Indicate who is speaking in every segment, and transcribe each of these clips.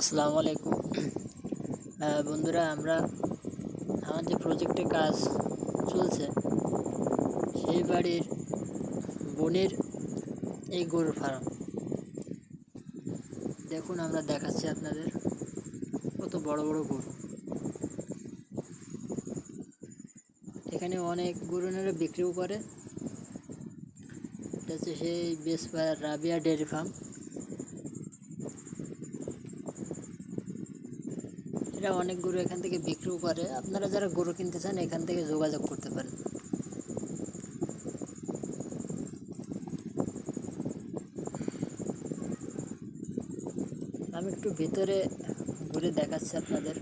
Speaker 1: আসসালামু আলাইকুম। বন্ধুরা, আমরা আমার যে প্রজেক্টে কাজ চলছে সেই বাড়ির বোনের এই গরুর ফার্ম দেখুন। আমরা দেখাচ্ছি আপনাদের কত বড় বড় গরু। এখানে অনেক গরু এনারা বিক্রিও করে। এটা হচ্ছে সেই বেসপার রাবিয়া ডেয়ারি ফার্ম। এরা অনেক গরু এখান থেকে বিক্রিও করে। আপনারা যারা গরু কিনতে চান এখান থেকে যোগাযোগ করতে পারেন। আমি একটু ভিতরে ঘুরে দেখাচ্ছি আপনাদের।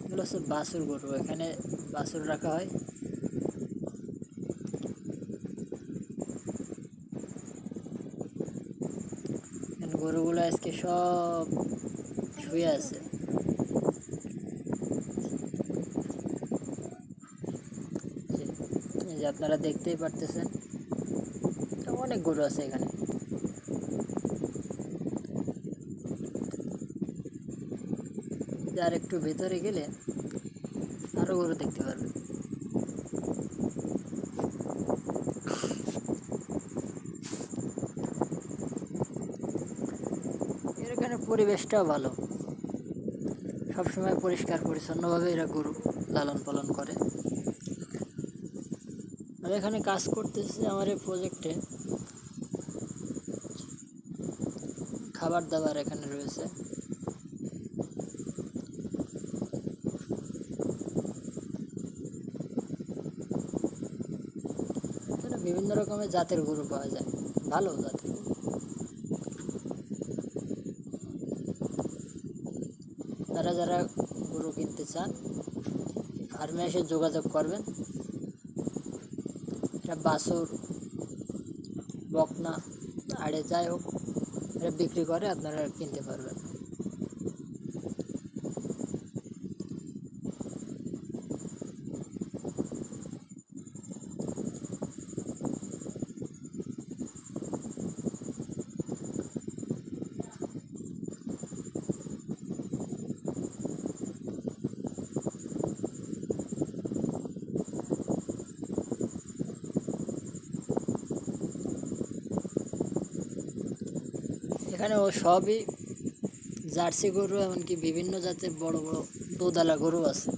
Speaker 1: এগুলো হচ্ছে বাছুর গরু। এখানে বাছুর রাখা হয়। গরুগুলো আজকে সব শুয়ে আছে। এই যে আপনারা দেখতেই পারতেছেন, অনেক গরু আছে এখানে। আর একটু ভেতরে গেলে আরো গরু দেখতে পারবেন। এখানে পরিবেশটাও ভালো, সবসময় পরিষ্কার পরিচ্ছন্নভাবে এরা গরু লালন পালন করে। আমি এখানে কাজ করতেছি আমার এই প্রজেক্টে। খাবার দাবার এখানে রয়েছে। এখানে বিভিন্ন রকমের জাতের গরু পাওয়া যায়, ভালো জাতের গরু। যারা যারা গরু কিনতে চান ফার্মে এসে যোগাযোগ করবেন। এটা বাছুর, বকনা, আড়ে যাই হোক এটা বিক্রি করে, আপনারা কিনতে পারবেন। এখানে ও সবই জার্সি গরু, এমনকি বিভিন্ন জাতের বড় বড় দুধালা গরু আছে।